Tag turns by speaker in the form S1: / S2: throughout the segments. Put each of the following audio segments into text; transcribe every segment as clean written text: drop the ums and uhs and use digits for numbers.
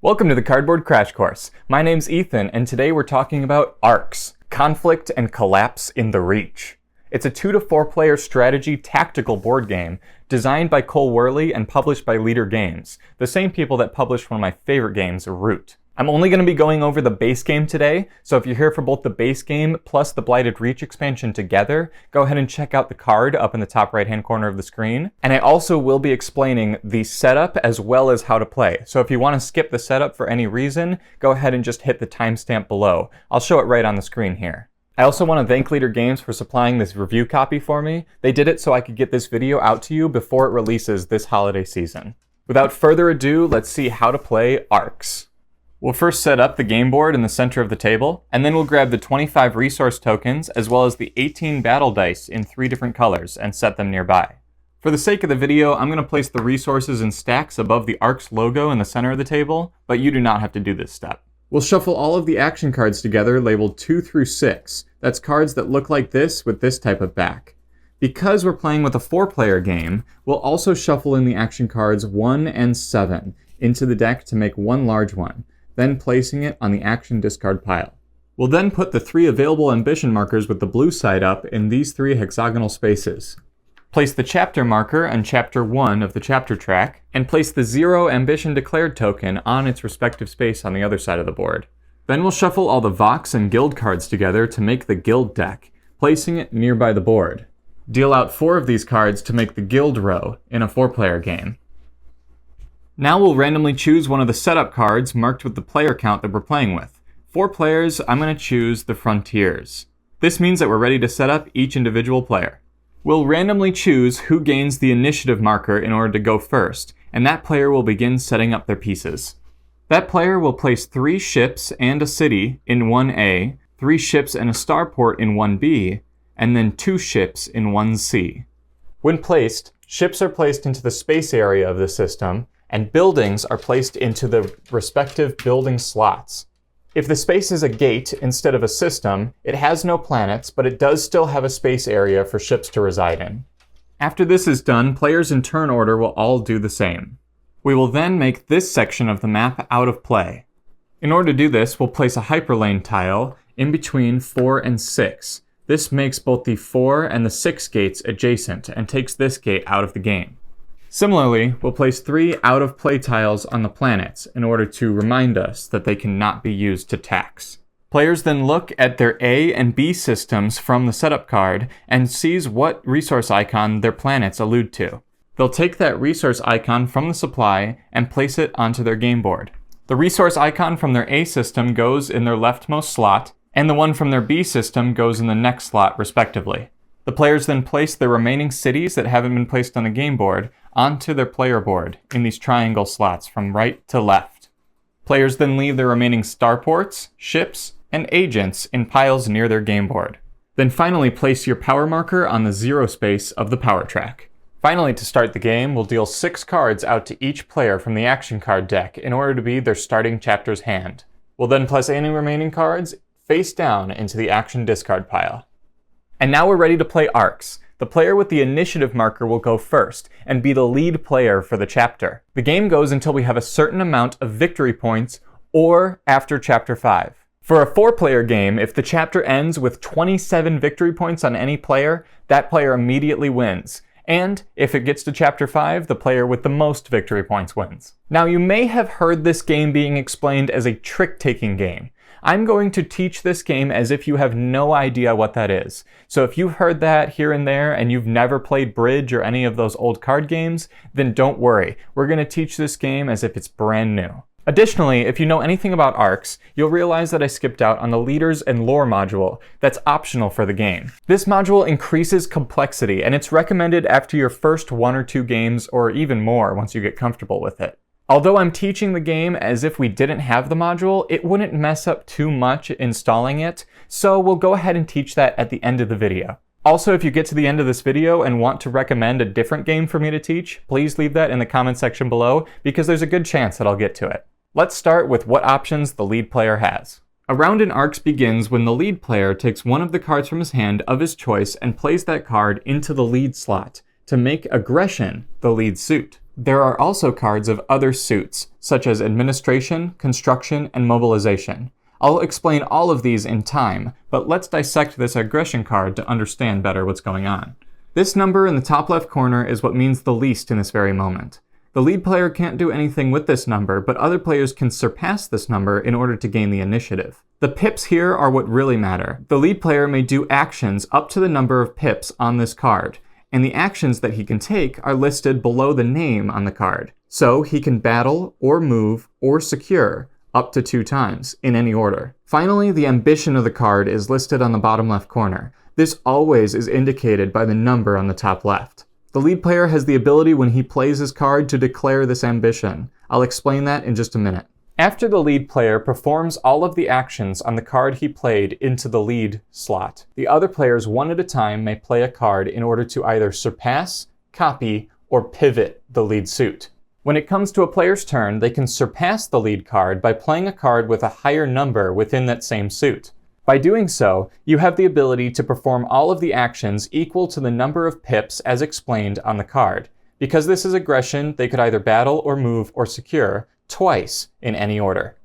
S1: Welcome to the Cardboard Crash Course. My name's Ethan, and today we're talking about ARCS, Conflict and Collapse in the Reach. It's a 2 to 4 player strategy tactical board game designed by Cole Wehrle and published by Leader Games, the same people that published one of my favorite games, Root. I'm only going to be going over the base game today, so if you're here for both the base game plus the Blighted Reach expansion together, go ahead and check out the card up in the top right hand corner of the screen. And I also will be explaining the setup as well as how to play. So if you want to skip the setup for any reason, go ahead and just hit the timestamp below. I'll show it right on the screen here. I also want to thank Leader Games for supplying this review copy for me. They did it so I could get this video out to you before it releases this holiday season. Without further ado, let's see how to play ARCS. We'll first set up the game board in the center of the table, and then we'll grab the 25 resource tokens as well as the 18 battle dice in 3 different colors and set them nearby. For the sake of the video, I'm going to place the resources in stacks above the ARCS logo in the center of the table, but you do not have to do this step. We'll shuffle all of the action cards together labeled 2 through 6. That's cards that look like this with this type of back. Because we're playing with a 4-player game, we'll also shuffle in the action cards 1 and 7 into the deck to make one large one, then placing it on the action discard pile. We'll then put the 3 available ambition markers with the blue side up in these 3 hexagonal spaces. Place the chapter marker on chapter 1 of the chapter track, and place the 0 ambition declared token on its respective space on the other side of the board. Then we'll shuffle all the Vox and Guild cards together to make the Guild deck, placing it nearby the board. Deal out 4 of these cards to make the Guild row in a 4-player game. Now we'll randomly choose one of the setup cards marked with the player count that we're playing with. 4 players, I'm going to choose the Frontiers. This means that we're ready to set up each individual player. We'll randomly choose who gains the initiative marker in order to go first, and that player will begin setting up their pieces. That player will place 3 ships and a city in 1A, 3 ships and a starport in 1B, and then 2 ships in 1C. When placed, ships are placed into the space area of the system, and buildings are placed into the respective building slots. If the space is a gate instead of a system, it has no planets, but it does still have a space area for ships to reside in. After this is done, players in turn order will all do the same. We will then make this section of the map out of play. In order to do this, we'll place a hyperlane tile in between 4 and 6. This makes both the 4 and the 6 gates adjacent and takes this gate out of the game. Similarly, we'll place 3 out-of-play tiles on the planets in order to remind us that they cannot be used to tax. Players then look at their A and B systems from the setup card and sees what resource icon their planets allude to. They'll take that resource icon from the supply and place it onto their game board. The resource icon from their A system goes in their leftmost slot, and the one from their B system goes in the next slot, respectively. The players then place their remaining cities that haven't been placed on the game board onto their player board in these triangle slots from right to left. Players then leave their remaining starports, ships, and agents in piles near their game board. Then finally place your power marker on the 0 space of the power track. Finally, to start the game, we'll deal 6 cards out to each player from the action card deck in order to be their starting chapter's hand. We'll then place any remaining cards face down into the action discard pile. And now we're ready to play ARCS. The player with the initiative marker will go first and be the lead player for the chapter. The game goes until we have a certain amount of victory points or after chapter 5. For a 4-player game, if the chapter ends with 27 victory points on any player, that player immediately wins. And if it gets to chapter 5, the player with the most victory points wins. Now you may have heard this game being explained as a trick-taking game. I'm going to teach this game as if you have no idea what that is. So if you've heard that here and there and you've never played Bridge or any of those old card games, then don't worry. We're going to teach this game as if it's brand new. Additionally, if you know anything about ARCS, you'll realize that I skipped out on the Leaders and Lore module that's optional for the game. This module increases complexity, and it's recommended after your first 1 or 2 games, or even more once you get comfortable with it. Although I'm teaching the game as if we didn't have the module, it wouldn't mess up too much installing it, so we'll go ahead and teach that at the end of the video. Also, if you get to the end of this video and want to recommend a different game for me to teach, please leave that in the comment section below, because there's a good chance that I'll get to it. Let's start with what options the lead player has. A round in ARCS begins when the lead player takes one of the cards from his hand of his choice and plays that card into the lead slot to make Aggression the lead suit. There are also cards of other suits, such as Administration, Construction, and Mobilization. I'll explain all of these in time, but let's dissect this aggression card to understand better what's going on. This number in the top left corner is what means the least in this very moment. The lead player can't do anything with this number, but other players can surpass this number in order to gain the initiative. The pips here are what really matter. The lead player may do actions up to the number of pips on this card, and the actions that he can take are listed below the name on the card. So he can battle, or move, or secure up to 2 times, in any order. Finally, the ambition of the card is listed on the bottom left corner. This always is indicated by the number on the top left. The lead player has the ability when he plays his card to declare this ambition. I'll explain that in just a minute. After the lead player performs all of the actions on the card he played into the lead slot, the other players one at a time may play a card in order to either surpass, copy, or pivot the lead suit. When it comes to a player's turn, they can surpass the lead card by playing a card with a higher number within that same suit. By doing so, you have the ability to perform all of the actions equal to the number of pips as explained on the card. Because this is aggression, they could either battle or move or secure twice in any order.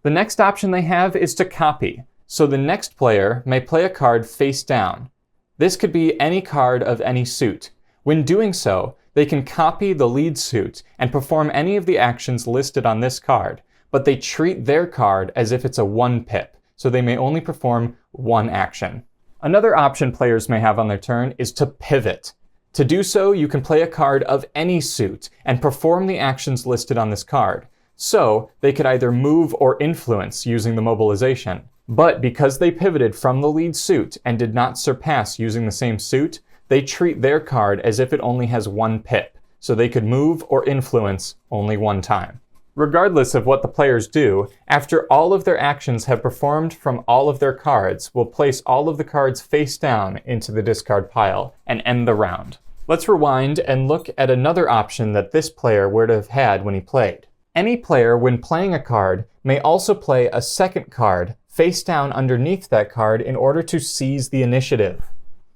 S1: The next option they have is to copy, so the next player may play a card face down. This could be any card of any suit. When doing so, they can copy the lead suit and perform any of the actions listed on this card, but they treat their card as if it's a 1 pip. So they may only perform 1 action. Another option players may have on their turn is to pivot. To do so, you can play a card of any suit and perform the actions listed on this card. So they could either move or influence using the mobilization. But because they pivoted from the lead suit and did not surpass using the same suit, they treat their card as if it only has 1 pip. So they could move or influence only 1 time. Regardless of what the players do, after all of their actions have performed from all of their cards, we'll place all of the cards face down into the discard pile and end the round. Let's rewind and look at another option that this player would have had when he played. Any player, when playing a card, may also play a second card face down underneath that card in order to seize the initiative.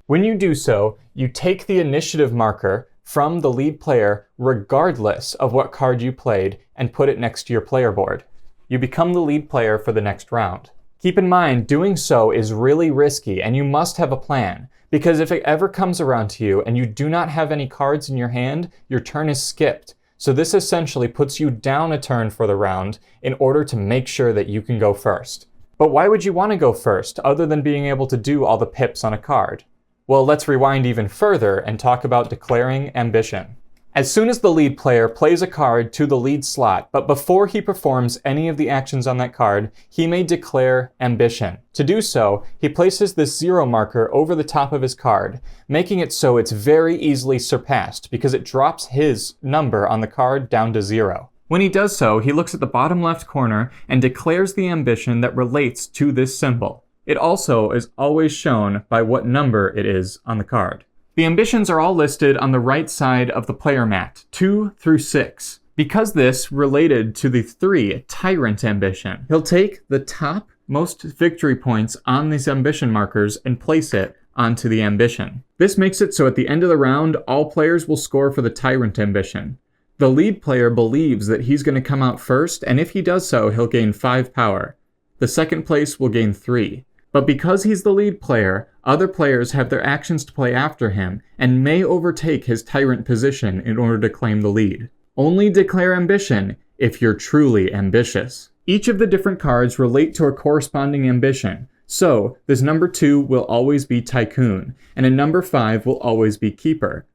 S1: When you do so, you take the initiative marker from the lead player regardless of what card you played and put it next to your player board. You become the lead player for the next round. Keep in mind, doing so is really risky and you must have a plan, because if it ever comes around to you and you do not have any cards in your hand, your turn is skipped. So this essentially puts you down a turn for the round in order to make sure that you can go first. But why would you want to go first other than being able to do all the pips on a card? Well, let's rewind even further and talk about declaring ambition. As soon as the lead player plays a card to the lead slot, but before he performs any of the actions on that card, he may declare ambition. To do so, he places this 0 marker over the top of his card, making it so it's very easily surpassed because it drops his number on the card down to 0. When he does so, he looks at the bottom left corner and declares the ambition that relates to this symbol. It also is always shown by what number it is on the card. The ambitions are all listed on the right side of the player mat, 2 through 6. Because this related to the 3 Tyrant ambition, he'll take the top most victory points on these ambition markers and place it onto the ambition. This makes it so at the end of the round, all players will score for the Tyrant ambition. The lead player believes that he's going to come out first, and if he does so, he'll gain 5 power. The second place will gain 3. But because he's the lead player, other players have their actions to play after him and may overtake his Tyrant position in order to claim the lead. Only declare ambition if you're truly ambitious. Each of the different cards relate to a corresponding ambition, so this number 2 will always be Tycoon, and a number 5 will always be Keeper.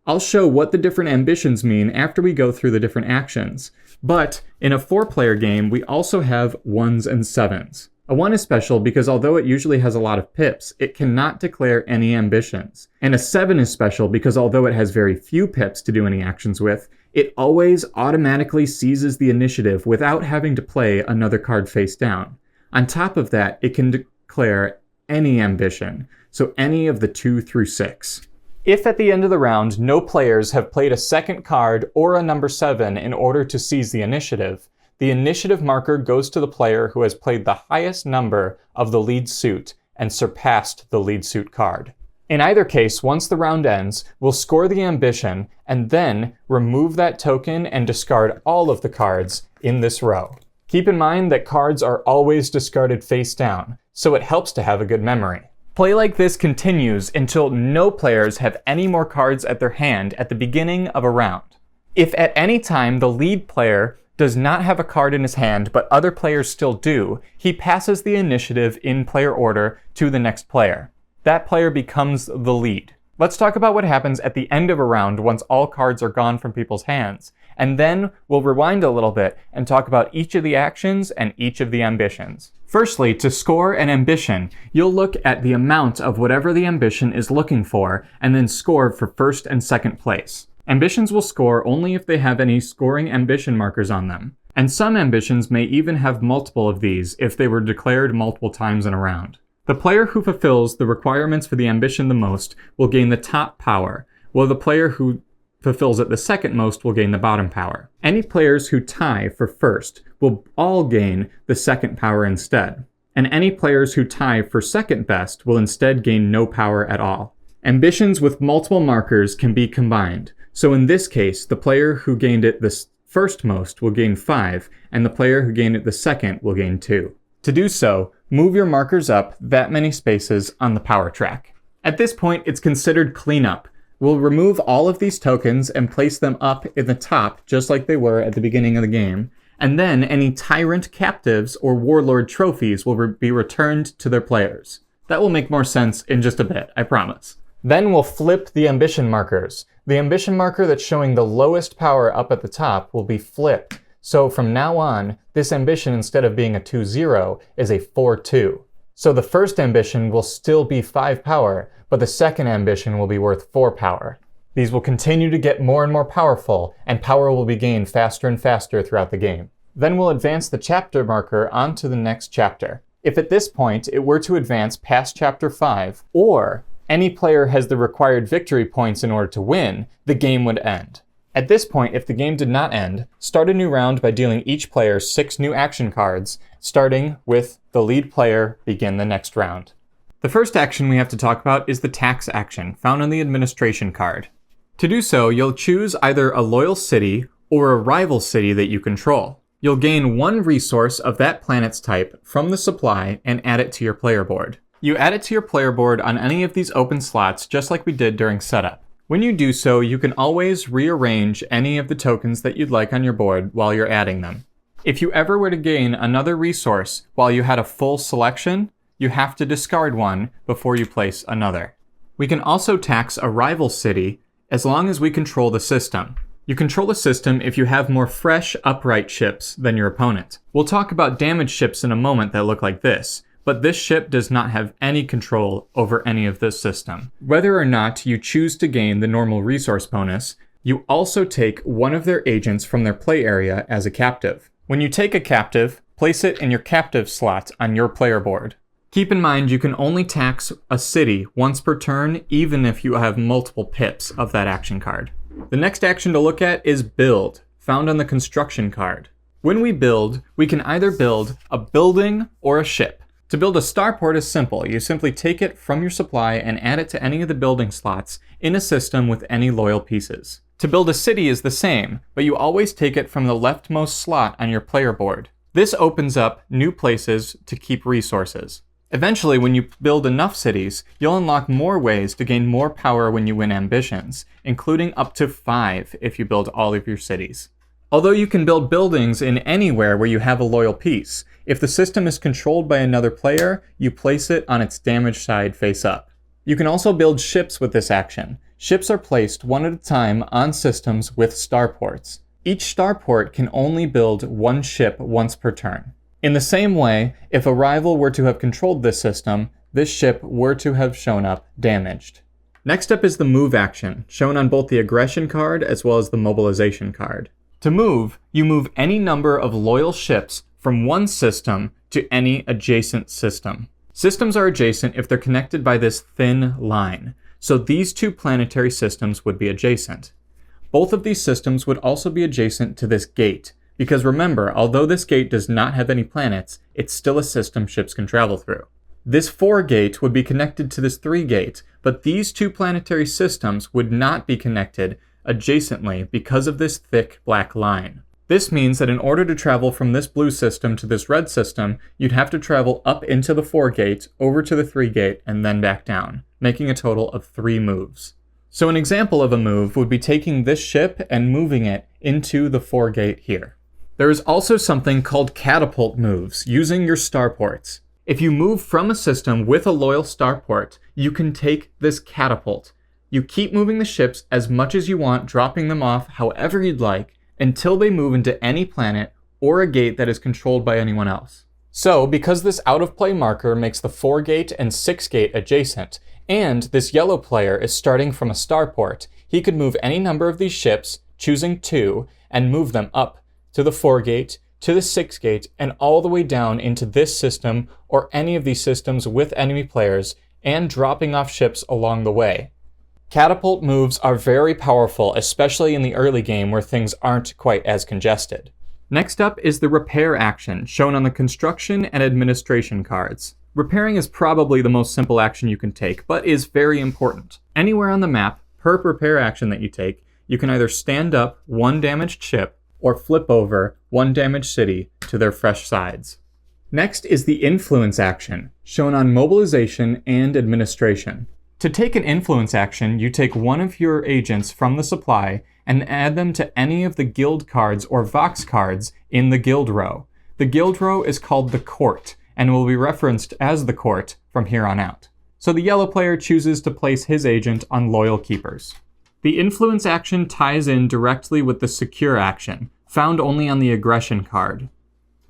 S1: I'll show what the different ambitions mean after we go through the different actions, but in a 4-player game we also have 1s and 7s. A 1 is special because although it usually has a lot of pips, it cannot declare any ambitions. And a 7 is special because although it has very few pips to do any actions with, it always automatically seizes the initiative without having to play another card face down. On top of that, it can declare any ambition, so any of the 2 through 6. If at the end of the round no players have played a second card or a number 7 in order to seize the initiative marker goes to the player who has played the highest number of the lead suit and surpassed the lead suit card. In either case, once the round ends, we'll score the ambition and then remove that token and discard all of the cards in this row. Keep in mind that cards are always discarded face down, so it helps to have a good memory. Play like this continues until no players have any more cards at their hand at the beginning of a round. If at any time the lead player does not have a card in his hand but other players still do, he passes the initiative in player order to the next player. That player becomes the lead. Let's talk about what happens at the end of a round once all cards are gone from people's hands, and then we'll rewind a little bit and talk about each of the actions and each of the ambitions. Firstly, to score an ambition, you'll look at the amount of whatever the ambition is looking for and then score for first and second place. Ambitions will score only if they have any scoring ambition markers on them, and some ambitions may even have multiple of these if they were declared multiple times in a round. The player who fulfills the requirements for the ambition the most will gain the top power, while the player who fulfills it the second most will gain the bottom power. Any players who tie for first will all gain the second power instead, and any players who tie for second best will instead gain no power at all. Ambitions with multiple markers can be combined, so in this case, the player who gained it the first most will gain 5, and the player who gained it the second will gain 2. To do so, move your markers up that many spaces on the power track. At this point, it's considered cleanup. We'll remove all of these tokens and place them up in the top, just like they were at the beginning of the game, and then any tyrant captives or warlord trophies will be returned to their players. That will make more sense in just a bit, I promise. Then we'll flip the ambition markers. The ambition marker that's showing the lowest power up at the top will be flipped. So from now on, this ambition, instead of being a 2-0, is a 4-2. So the first ambition will still be 5 power, but the second ambition will be worth 4 power. These will continue to get more and more powerful, and power will be gained faster and faster throughout the game. Then we'll advance the chapter marker onto the next chapter. If at this point it were to advance past chapter 5, or any player has the required victory points in order to win, the game would end. At this point, if the game did not end, start a new round by dealing each player 6 new action cards, starting with the lead player begin the next round. The first action we have to talk about is the tax action, found on the administration card. To do so, you'll choose either a loyal city or a rival city that you control. You'll gain 1 resource of that planet's type from the supply and add it to your player board. You add it to your player board on any of these open slots, just like we did during setup. When you do so, you can always rearrange any of the tokens that you'd like on your board while you're adding them. If you ever were to gain another resource while you had a full selection, you have to discard one before you place another. We can also tax a rival city as long as we control the system. You control the system if you have more fresh, upright ships than your opponent. We'll talk about damaged ships in a moment that look like this, but this ship does not have any control over any of this system. Whether or not you choose to gain the normal resource bonus, you also take one of their agents from their play area as a captive. When you take a captive, place it in your captive slot on your player board. Keep in mind you can only tax a city once per turn, even if you have multiple pips of that action card. The next action to look at is build, found on the construction card. When we build, we can either build a building or a ship. To build a starport is simple. You simply take it from your supply and add it to any of the building slots in a system with any loyal pieces. To build a city is the same, but you always take it from the leftmost slot on your player board. This opens up new places to keep resources. Eventually, when you build enough cities, you'll unlock more ways to gain more power when you win ambitions, including up to 5 if you build all of your cities. Although you can build buildings in anywhere where you have a loyal piece, if the system is controlled by another player, you place it on its damaged side face up. You can also build ships with this action. Ships are placed one at a time on systems with starports. Each starport can only build 1 ship once per turn. In the same way, if a rival were to have controlled this system, this ship were to have shown up damaged. Next up is the move action, shown on both the aggression card as well as the mobilization card. To move, you move any number of loyal ships from one system to any adjacent system. Systems are adjacent if they're connected by this thin line, so these 2 planetary systems would be adjacent. Both of these systems would also be adjacent to this gate, because remember, although this gate does not have any planets, it's still a system ships can travel through. This 4 gate would be connected to this 3 gate, but these two planetary systems would not be connected adjacently because of this thick black line. This means that in order to travel from this blue system to this red system, you'd have to travel up into the 4 gate, over to the 3 gate, and then back down, making a total of 3 moves. So an example of a move would be taking this ship and moving it into the 4 gate here. There is also something called catapult moves, using your starports. If you move from a system with a loyal starport, you can take this catapult. You keep moving the ships as much as you want, dropping them off however you'd like, until they move into any planet or a gate that is controlled by anyone else. So, because this out-of-play marker makes the 4 gate and 6 gate adjacent, and this yellow player is starting from a starport, he could move any number of these ships, choosing 2, and move them up to the 4 gate, to the 6 gate, and all the way down into this system or any of these systems with enemy players, and dropping off ships along the way. Catapult moves are very powerful, especially in the early game where things aren't quite as congested. Next up is the repair action, shown on the construction and administration cards. Repairing is probably the most simple action you can take, but is very important. Anywhere on the map, per repair action that you take, you can either stand up 1 damaged ship, or flip over 1 damaged city to their fresh sides. Next is the influence action, shown on mobilization and administration. To take an influence action, you take one of your agents from the supply and add them to any of the guild cards or Vox cards in the guild row. The guild row is called the court and will be referenced as the court from here on out. So the yellow player chooses to place his agent on loyal keepers. The influence action ties in directly with the secure action, found only on the aggression card.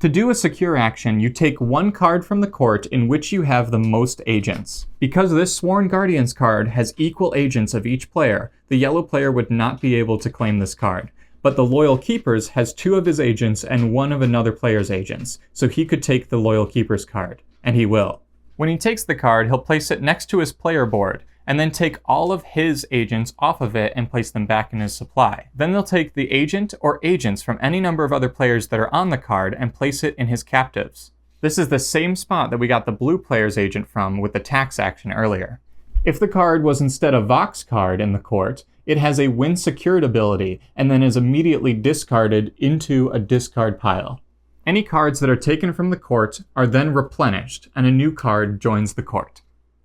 S1: To do a secure action, you take 1 card from the court in which you have the most agents. Because this Sworn Guardians card has equal agents of each player, the yellow player would not be able to claim this card. But the Loyal Keepers has 2 of his agents and 1 of another player's agents, so he could take the Loyal Keepers card, and he will. When he takes the card, he'll place it next to his player board, and then take all of his agents off of it and place them back in his supply. Then they'll take the agent or agents from any number of other players that are on the card and place it in his captives. This is the same spot that we got the blue player's agent from with the tax action earlier. If the card was instead a Vox card in the court, it has a win secured ability and then is immediately discarded into a discard pile. Any cards that are taken from the court are then replenished and a new card joins the court.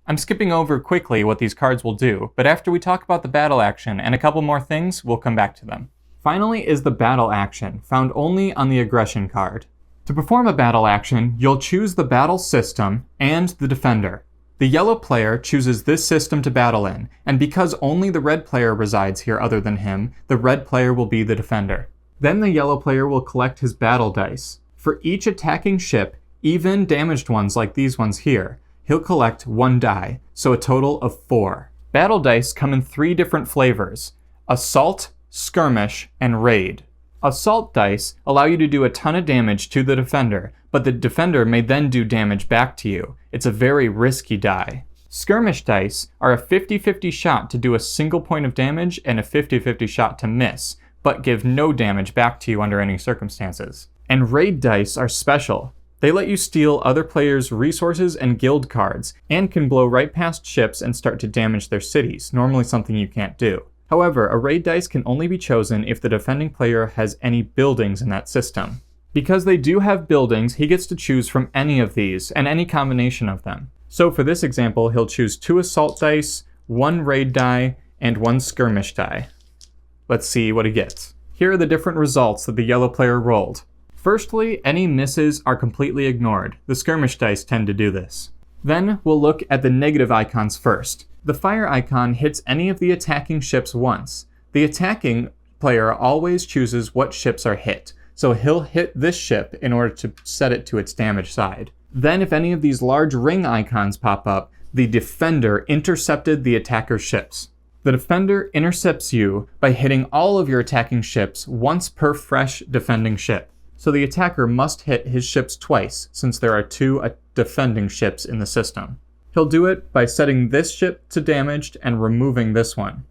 S1: I'm skipping over quickly what these cards will do, but after we talk about the battle action and a couple more things, we'll come back to them. Finally is the battle action, found only on the aggression card. To perform a battle action, you'll choose the battle system and the defender. The yellow player chooses this system to battle in, and because only the red player resides here other than him, the red player will be the defender. Then the yellow player will collect his battle dice. For each attacking ship, even damaged ones like these ones here, he'll collect 1 die, so a total of 4. Battle dice come in 3 different flavors: Assault, Skirmish, and Raid. Assault dice allow you to do a ton of damage to the defender, but the defender may then do damage back to you. It's a very risky die. Skirmish dice are a 50-50 shot to do a single point of damage and a 50-50 shot to miss, but give no damage back to you under any circumstances. And Raid dice are special. They let you steal other players' resources and guild cards, and can blow right past ships and start to damage their cities, normally something you can't do. However, a raid dice can only be chosen if the defending player has any buildings in that system. Because they do have buildings, he gets to choose from any of these, and any combination of them. So for this example, he'll choose 2 assault dice, 1 raid die, and 1 skirmish die. Let's see what he gets. Here are the different results that the yellow player rolled. Firstly, any misses are completely ignored. The skirmish dice tend to do this. Then we'll look at the negative icons first. The fire icon hits any of the attacking ships once. The attacking player always chooses what ships are hit, so he'll hit this ship in order to set it to its damage side. Then if any of these large ring icons pop up, the defender intercepted the attacker's ships. The defender intercepts you by hitting all of your attacking ships once per fresh defending ship. So the attacker must hit his ships twice, since there are 2 defending ships in the system. He'll do it by setting this ship to damaged and removing this one.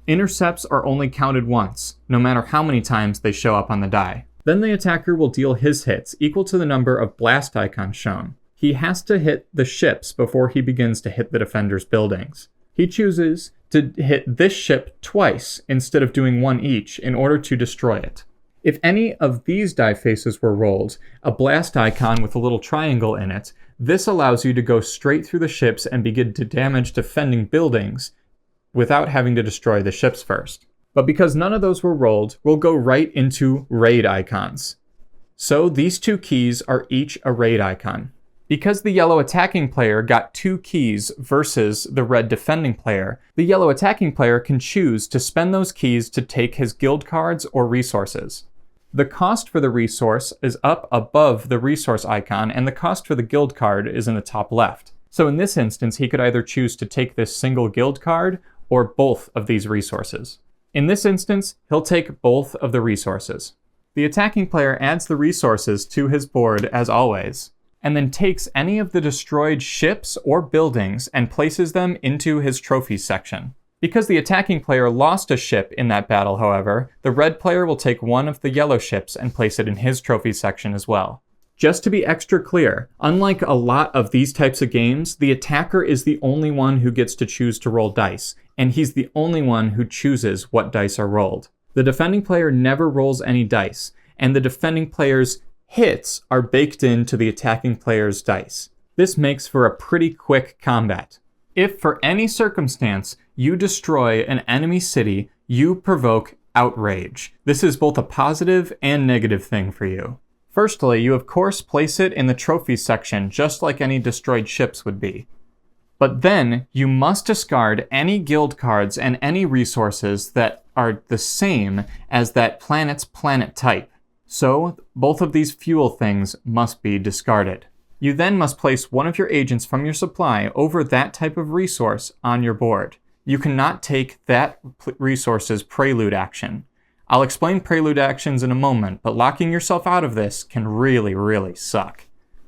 S1: Intercepts are only counted once, no matter how many times they show up on the die. Then the attacker will deal his hits, equal to the number of blast icons shown. He has to hit the ships before he begins to hit the defender's buildings. he chooses to hit this ship twice instead of doing one each in order to destroy it. If any of these die faces were rolled, a blast icon with a little triangle in it, this allows you to go straight through the ships and begin to damage defending buildings without having to destroy the ships first. But because none of those were rolled, we'll go right into raid icons. So these two keys are each a raid icon. Because the yellow attacking player got 2 keys versus the red defending player, the yellow attacking player can choose to spend those keys to take his guild cards or resources. The cost for the resource is up above the resource icon, and the cost for the guild card is in the top left. So in this instance, he could either choose to take this single guild card or both of these resources. In this instance, he'll take both of the resources. The attacking player adds the resources to his board as always, and then takes any of the destroyed ships or buildings and places them into his trophies section. Because the attacking player lost a ship in that battle, however, the red player will take one of the yellow ships and place it in his trophies section as well. Just to be extra clear, unlike a lot of these types of games, the attacker is the only one who gets to choose to roll dice, and he's the only one who chooses what dice are rolled. The defending player never rolls any dice, and the defending player's hits are baked into the attacking player's dice. This makes for a pretty quick combat. If for any circumstance you destroy an enemy city, you provoke outrage. This is both a positive and negative thing for you. Firstly, you of course place it in the trophies section, just like any destroyed ships would be. But then, you must discard any guild cards and any resources that are the same as that planet's planet type. So, both of these fuel things must be discarded. You then must place one of your agents from your supply over that type of resource on your board. You cannot take that resource's prelude action. I'll explain prelude actions in a moment, but locking yourself out of this can really suck.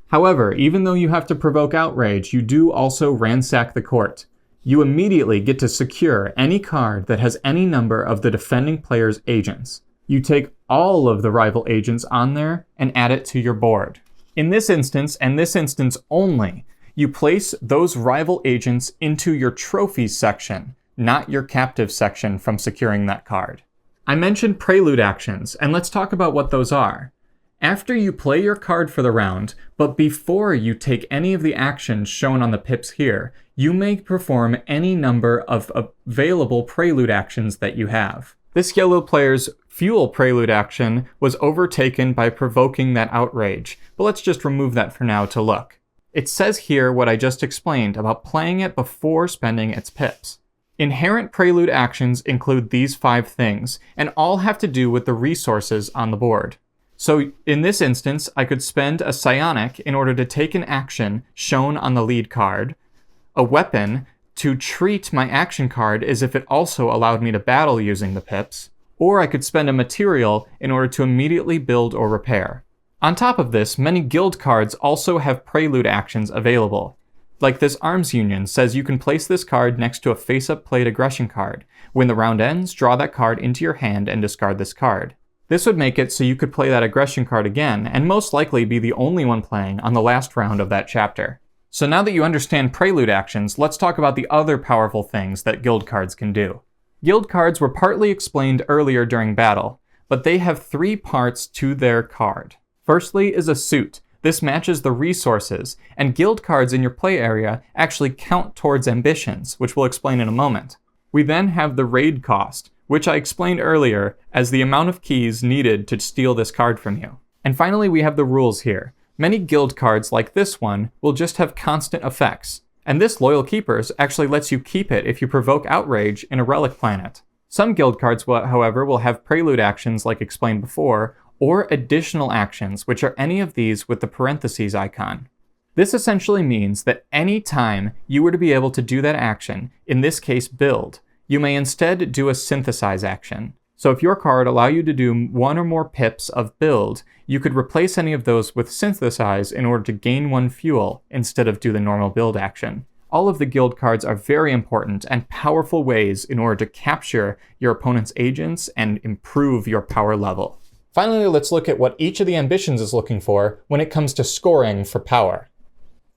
S1: However, even though you have to provoke outrage, you do also ransack the court. You immediately get to secure any card that has any number of the defending player's agents. You take all of the rival agents on there and add it to your board. In this instance, and this instance only, you place those rival agents into your trophies section, not your captive section from securing that card. I mentioned prelude actions, and let's talk about what those are. After you play your card for the round, but before you take any of the actions shown on the pips here, you may perform any number of available prelude actions that you have. This yellow player's fuel prelude action was overtaken by provoking that outrage, but let's just remove that for now to look. It says here what I just explained about playing it before spending its pips. Inherent prelude actions include these 5 things, and all have to do with the resources on the board. So in this instance, I could spend a psionic in order to take an action shown on the lead card, a weapon to treat my action card as if it also allowed me to battle using the pips, or I could spend a material in order to immediately build or repair. On top of this, many guild cards also have prelude actions available. Like this Arms Union says you can place this card next to a face-up played aggression card. When the round ends, draw that card into your hand and discard this card. This would make it so you could play that aggression card again, and most likely be the only one playing on the last round of that chapter. So now that you understand prelude actions, let's talk about the other powerful things that guild cards can do. Guild cards were partly explained earlier during battle, but they have 3 parts to their card. Firstly is a suit. This matches the resources, and guild cards in your play area actually count towards ambitions, which we'll explain in a moment. We then have the raid cost, which I explained earlier as the amount of keys needed to steal this card from you. And finally, we have the rules here. Many guild cards, like this one, will just have constant effects, and this Loyal Keepers actually lets you keep it if you provoke outrage in a relic planet. Some guild cards, however, will have prelude actions like explained before, or additional actions, which are any of these with the parentheses icon. This essentially means that any time you were to be able to do that action, in this case build, you may instead do a synthesize action. So if your card allows you to do 1 or more pips of build, you could replace any of those with synthesize in order to gain 1 fuel instead of do the normal build action. All of the guild cards are very important and powerful ways in order to capture your opponent's agents and improve your power level. Finally, let's look at what each of the ambitions is looking for when it comes to scoring for power.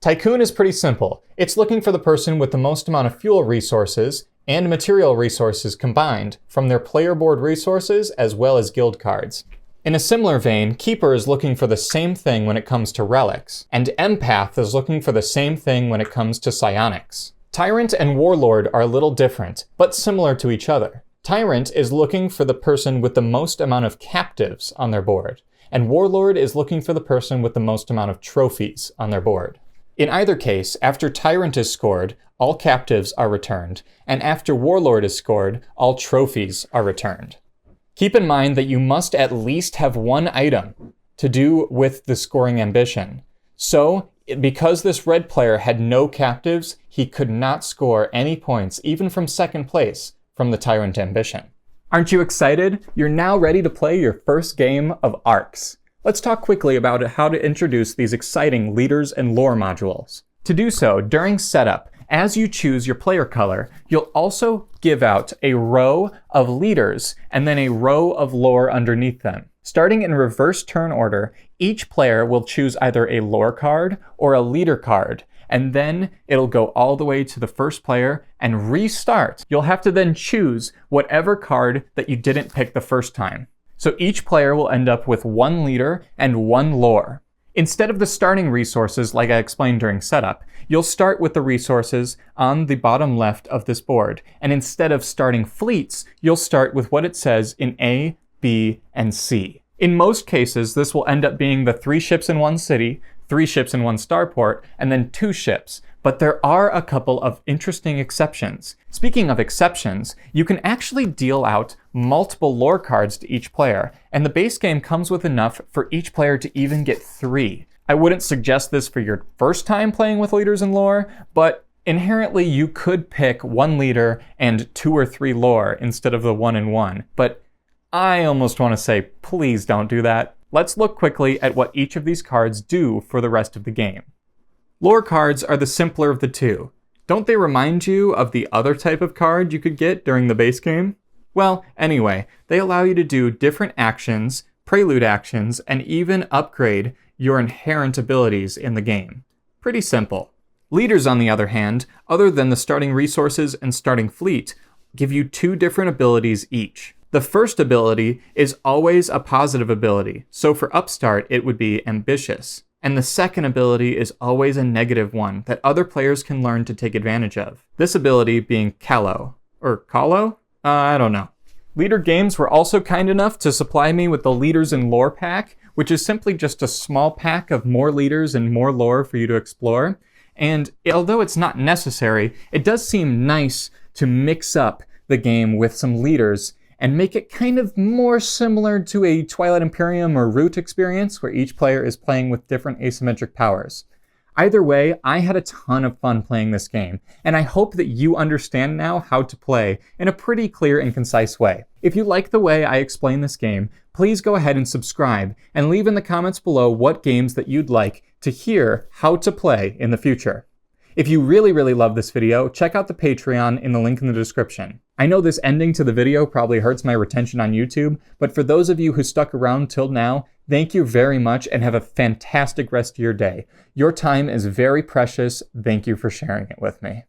S1: Tycoon is pretty simple. It's looking for the person with the most amount of fuel resources and material resources combined from their player board resources as well as guild cards. In a similar vein, Keeper is looking for the same thing when it comes to relics, and Empath is looking for the same thing when it comes to psionics. Tyrant and Warlord are a little different, but similar to each other. Tyrant is looking for the person with the most amount of captives on their board, and Warlord is looking for the person with the most amount of trophies on their board. In either case, after Tyrant is scored, all captives are returned, and after Warlord is scored, all trophies are returned. Keep in mind that you must at least have one item to do with the scoring ambition. So, because this red player had no captives, he could not score any points, even from second place, from the Tyrant ambition. Aren't you excited? You're now ready to play your first game of ARCS. Let's talk quickly about how to introduce these exciting leaders and lore modules. To do so, during setup, as you choose your player color, you'll also give out a row of leaders and then a row of lore underneath them. Starting in reverse turn order, each player will choose either a lore card or a leader card, and then it'll go all the way to the first player and restart. You'll have to then choose whatever card that you didn't pick the first time. So each player will end up with one leader and one lore. Instead of the starting resources like I explained during setup, you'll start with the resources on the bottom left of this board, and instead of starting fleets, you'll start with what it says in A, B, and C. In most cases, this will end up being the 3 ships in one city, 3 ships in one starport, and then 2 ships. But there are a couple of interesting exceptions. Speaking of exceptions, you can actually deal out multiple lore cards to each player, and the base game comes with enough for each player to even get 3. I wouldn't suggest this for your first time playing with leaders and lore, but inherently you could pick 1 leader and 2 or 3 lore instead of the 1 and 1. But I almost want to say, please don't do that. Let's look quickly at what each of these cards do for the rest of the game. Lore cards are the simpler of the two. Don't they remind you of the other type of card you could get during the base game? Well, anyway, they allow you to do different actions, prelude actions, and even upgrade your inherent abilities in the game. Pretty simple. Leaders, on the other hand, other than the starting resources and starting fleet, give you 2 different abilities each. The first ability is always a positive ability, so for Upstart it would be Ambitious. And the second ability is always a negative one that other players can learn to take advantage of. This ability being Callow. Or Callow? I don't know. Leader Games were also kind enough to supply me with the Leaders and Lore pack, which is simply just a small pack of more leaders and more lore for you to explore. And although it's not necessary, it does seem nice to mix up the game with some leaders and make it kind of more similar to a Twilight Imperium or Root experience where each player is playing with different asymmetric powers. Either way, I had a ton of fun playing this game, and I hope that you understand now how to play in a pretty clear and concise way. If you like the way I explain this game, please go ahead and subscribe and leave in the comments below what games that you'd like to hear how to play in the future. If you really love this video, check out the Patreon in the link in the description. I know this ending to the video probably hurts my retention on YouTube, but for those of you who stuck around till now, thank you very much and have a fantastic rest of your day. Your time is very precious. Thank you for sharing it with me.